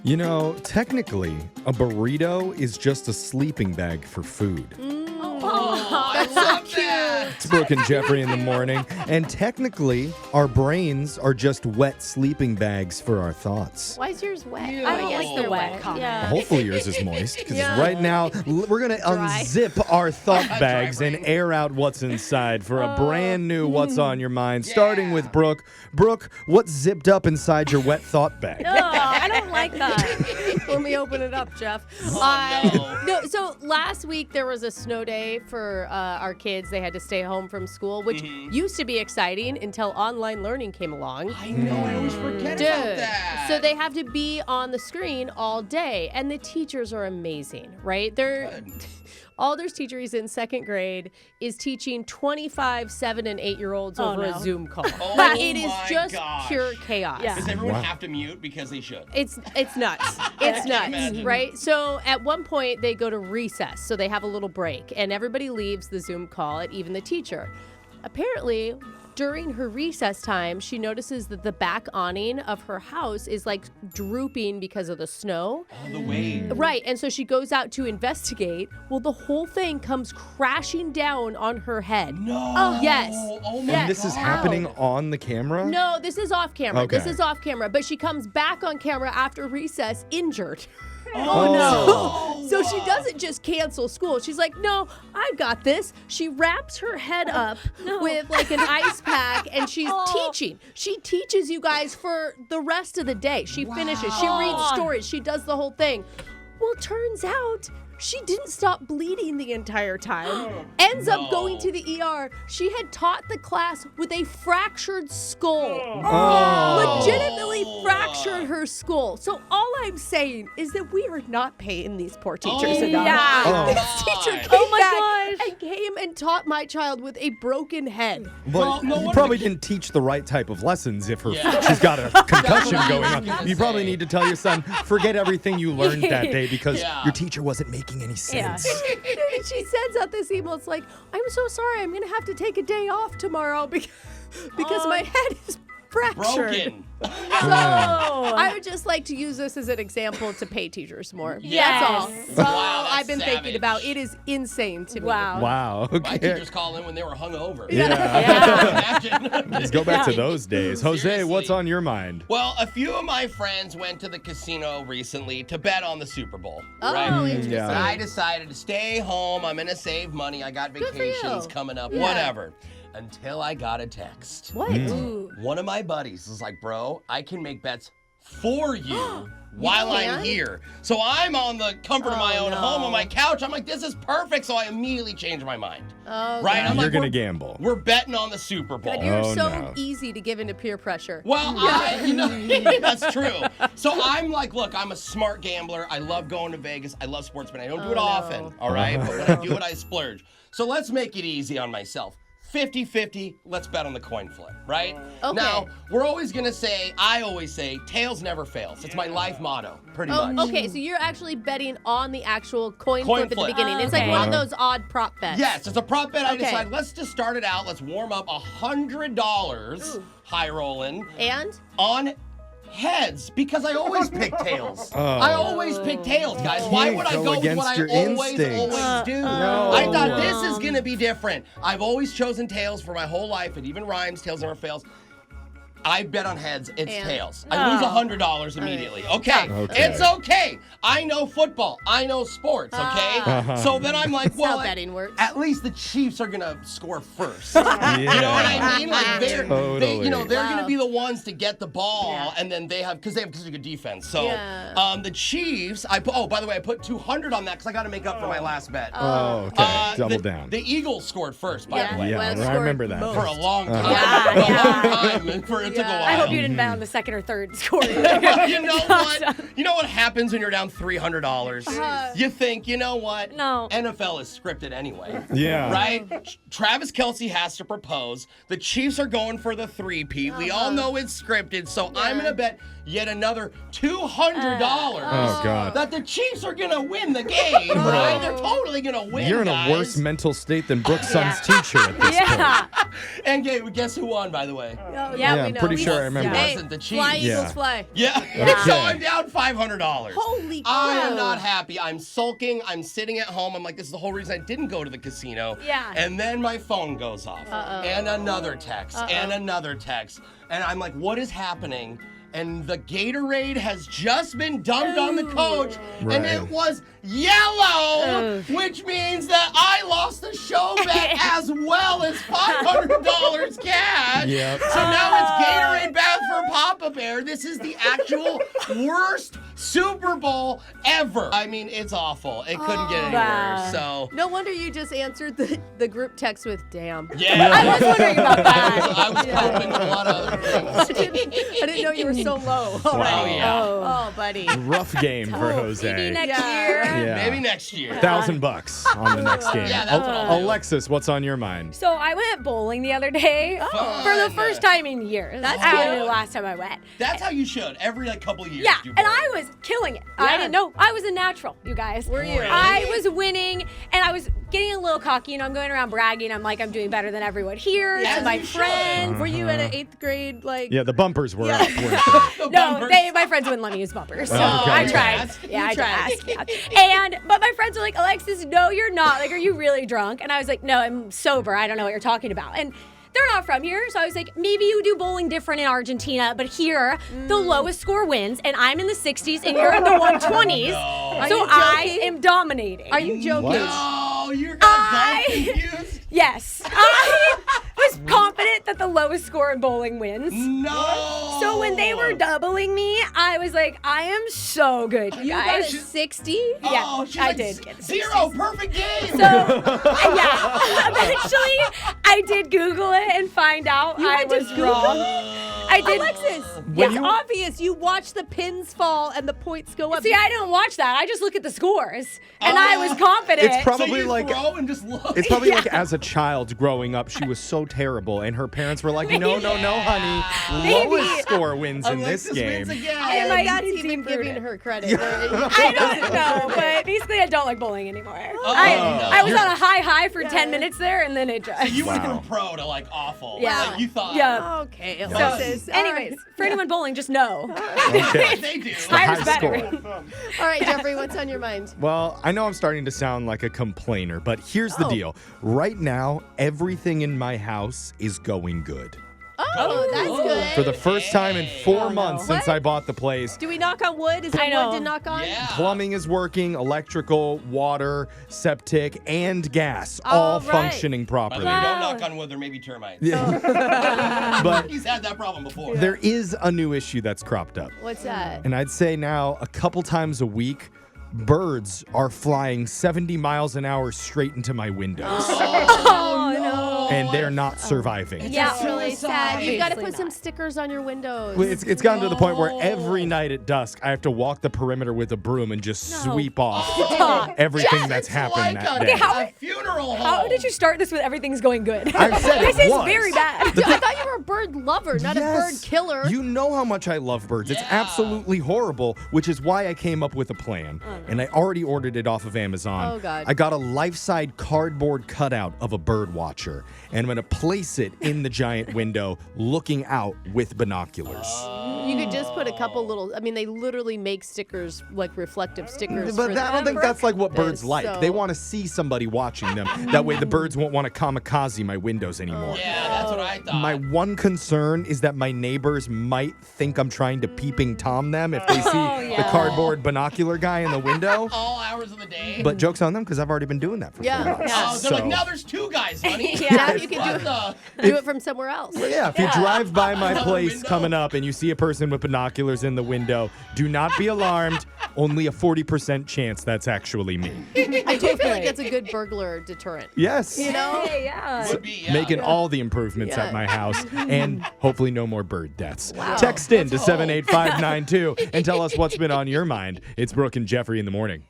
You know, technically, a burrito is just a sleeping bag for food. I love that. It's Brooke and Jeffrey in the morning. And technically, our brains are just wet sleeping bags for our thoughts. Why is yours wet? Ew. Oh, I I don't guess like they're the wet. wet comment. Yeah. Hopefully yours is moist, because Yeah. right now, we're going to Dry. unzip our thought Dry bags and brain. air out what's inside for a brand new What's on Your Mind, Yeah. starting with Brooke. Brooke, what's zipped up inside your wet thought bag? No, I don't like that. Let me open it up, Jeff. no. So last week there was a snow day for our kids. They had to stay home from school, which used to be exciting until online learning came along. I know, I always forget Dude. about that. So they have to be on the screen all day, and the teachers are amazing, right? They're Alder's teacher, he's in second grade, is teaching 25 7 and 8-year-olds over a Zoom call. Oh Like, it is my just gosh. pure chaos. Does everyone Wow. have to mute because they should? It's nuts. It's can't nuts, imagine. right? So at one point they go to recess, so they have a little break, and everybody leaves the Zoom call, and even the teacher. Apparently, during her recess time, she notices that the back awning of her house is like drooping because of the snow. All the way. Right, and so she goes out to investigate. Well, the whole thing comes crashing down on her head. No. Yes. Oh my And this is God. happening on the camera? No, this is off camera. Okay. This is off camera, but she comes back on camera after recess injured. Oh, no. So she doesn't just cancel school. She's like, no, I got this. She wraps her head up with like an ice pack and she's teaching. She teaches you guys for the rest of the day. She finishes. She reads stories. She does the whole thing. Well, turns out she didn't stop bleeding the entire time. Ends up going to the ER. She had taught the class with a fractured skull. Legitimately fractured her skull. So all I'm saying is that we are not paying these poor teachers enough. yeah. Oh. This teacher came Oh my back gosh. and came and taught my child with a broken head. But no you wonder probably the didn't teach the right type of lessons if Yeah. she's got a concussion what I going was on. gonna You probably say. need to tell your son, forget everything you learned that day because Yeah. your teacher wasn't making any Yeah. sense. And she sends out this email. It's like, I'm so sorry. I'm going to have to take a day off tomorrow because my head is fractured. Broken. So I would just like to use this as an example to pay teachers more. Yes. That's all. That's all Wow, that's I've been savage. thinking about. It is insane to me. Wow. Wow. My Okay. teachers call in when they were hungover. Yeah. Imagine. Let's go back to those days. Jose, Seriously. what's on your mind? Well, a few of my friends went to the casino recently to bet on the Super Bowl. Oh, right? interesting. Yeah. But I decided to stay home. I'm going to save money. I got for you. vacations coming up, Yeah. whatever. Until I got a text. What? Ooh. One of my buddies was like, bro, I can make bets for you while I'm can? here. So I'm on the comfort of my Oh, own no. home on my couch. I'm like, this is perfect. So I immediately changed my mind. Oh, Right? God. I'm You're like, going to we're- gamble. We're betting on the Super Bowl. God, you're Oh, so no. easy to give into peer pressure. Well, that's true. So I'm like, look, I'm a smart gambler. I love going to Vegas. I love sports betting. I don't do it no. often, all right? But when I do it, I splurge. So let's make it easy on myself. 50-50, let's bet on the coin flip, right? Okay. Now, we're always going to say, I always say, tails never fails. It's my life motto, pretty much. Okay, so you're actually betting on the actual coin Coin flip at the flip. beginning. It's like Okay. one of those odd prop bets. Yes, it's a prop bet. I Okay. decided, let's just start it out. Let's warm up $100, Ooh. high rolling, And? on heads because I always pick tails. Oh. I always pick tails, guys. Why would I Can't go go with what I against your always instincts. do? No. I thought this is gonna be different. I've always chosen tails for my whole life. It even rhymes. Tails never fails. I bet on heads. It's And- tails. I lose $100 immediately. Okay. Okay. It's okay. I know football. I know sports. Okay. So then I'm like, That's well, how betting works. at least the Chiefs are gonna score first. You know what I mean? Like they, Totally. they're Wow. gonna be the ones to get the ball, Yeah. and then they have such a good defense. So, Yeah. the Chiefs, by the way, I put 200 on that because I got to make up for my last bet. Oh, okay. Double the, down. The Eagles scored first, by the way, Yeah, well, I scored remember that. most. for a long time. Yeah, For a yeah. long time. It took a Yeah. while. I hope you didn't bet on the second or third score. You know what? You know what happens when you're down $300? You think, you know what? No. NFL is scripted anyway. Yeah. Right? Travis Kelce has to propose. The Chiefs are going for the three-peat. We all know it's scripted, so I'm going to bet yet another $200 Oh, God. that the Chiefs are going to win the game, right? They're totally going to win, You're in guys. a worse mental state than Brooke's son's teacher at this point. Yeah. And guess who won, by the way? Oh, Yeah, I'm we know. pretty sure I remember. It Hey, wasn't the Chiefs. fly Eagles Yeah. fly. Yeah. Okay. So I'm down $500. Holy crap. I am not happy. I'm sulking. I'm sitting at home. I'm like, this is the whole reason I didn't go to the casino. Yeah. And then my phone goes off. And another text. And another text. And I'm like, what is happening? And the Gatorade has just been dumped on the coach, and Right. it was yellow, which means that I lost the show bet as well as $500 cash. Yep. So now it's Gatorade bad for Papa Bear. This is the actual worst Super Bowl ever. I mean, it's awful. It couldn't get any Wow. worse. So No wonder you just answered the group text with damn. yeah, I was wondering about that. I was coping with a lot of other things. I didn't know you were so low. Wow. Oh yeah. Oh, buddy. Rough game for Jose. Maybe next Yeah. year. Yeah. Maybe next year. $1,000 on the next game. Yeah, that's what I'll do. Alexis, what's on your mind? So I went bowling the other day for the first time in years. That's I don't cute. know the last time I went. That's how you should. Every couple of years. Yeah, do and bowling. I was killing it. I didn't know. I was a natural, you guys. Were you? Really? I was winning, and I was getting a little cocky. I'm going around bragging. I'm like, I'm doing better than everyone here. As to my you should. friends. Were you at an 8th grade, like? Yeah, the bumpers were up. weren't they? The No, bumpers. my friends wouldn't let me use bumpers. So Oh, okay. I You tried. asked? Yeah, You I tried. asked. Yeah. But my friends were like, Alexis, no, you're not. Like, are you really drunk? And I was like, no, I'm sober. I don't know what you're talking about. And they're not from here. So I was like, maybe you do bowling different in Argentina, but here, the lowest score wins. And I'm in the 60s and you're in the 120s. Are So you I joking? am dominating. Are you joking? What? No, you're not I- confused. Yes. I was confident that the lowest score in bowling wins. No. So when they were doubling me, I was like, I am so good, you You got a guys. 60? Yeah, Oh, she's I like did get 0, perfect game. So, yeah, eventually I did Google it and find out I had to was Google wrong. I did. Alexis, When it's you- obvious. You watch the pins fall and the points go up. See, I don't watch that. I just look at the scores, and I was confident. It's so probably you like throw and just look. it's probably like as a child growing up, she was so terrible, and her parents were like, "No, honey, Maybe. lowest score wins in this Alexis wins game." again. I I might that's need to even improve giving it. her credit. I don't know, but basically I don't like bowling anymore. no. I was on a high for 10 minutes there, and then it just. You went Wow. from pro to awful. Yeah. Like you thought. Yeah. Okay, So, Alexis. anyways, for anyone bowling, just know. Okay. They do. Higher's high better. score. All right, Jeffrey, what's on your mind? Well, I know I'm starting to sound like a complainer, but here's the Oh. deal. Right now, everything in my house is going good. Oh, that's good. For the first time in 4 months What? since I bought the place, Do we knock on wood? Is there I know. wood to knock on? Yeah. plumbing is working, electrical, water, septic, and gas all All right. functioning By the properly. way, don't Wow. knock on wood. There may be termites. But He's had that problem before. there is a new issue that's cropped up. What's that? And I'd say now a couple times a week, birds are flying 70 miles an hour straight into my windows. Oh, no. And they're not surviving. Yeah. That's really sad. You got to Obviously put some not. stickers on your windows. Well, It's gotten to the point where every night at dusk, I have to walk the perimeter with a broom and just No. sweep off Stop. everything that's It's happened like that a, day. a funeral home. How did you start this with everything's going good? I said it This is was. very bad. Dude, I thought you were a bird lover, not a bird Yes. killer. You know how much I love birds. It's Yeah. absolutely horrible, which is why I came up with a plan. And I already ordered it off of Amazon. Oh, God. I got a life-size cardboard cutout of a bird watcher, and I'm going to place it in the giant window looking out with binoculars. You could just put a couple little. I mean, they literally make stickers, like reflective stickers. But for I don't think them. that's like what That birds is like. so- They want to see somebody watching them. That way the birds won't want to kamikaze my windows anymore. Yeah, that's what I thought. My one concern is that my neighbors might think I'm trying to peeping Tom them if they see the yeah. cardboard binocular guy in the window. all hours of the day. But joke's on them because I've already been doing that for Yeah. 4 months. Oh, they're like, So- now there's two guys, honey. Yeah. Now you can What do the? do it from somewhere else. Yeah, if you drive by my Another place window. coming up and you see a person with binoculars in the window, do not be alarmed. Only a 40% chance that's actually me. I do feel like that's a good burglar deterrent. Yes. You know? Hey, yeah. Would be, yeah. Making all the improvements Yeah. at my house and hopefully no more bird deaths. Text in to Let's hope. 78592 and tell us what's been on your mind. It's Brooke and Jeffrey in the morning.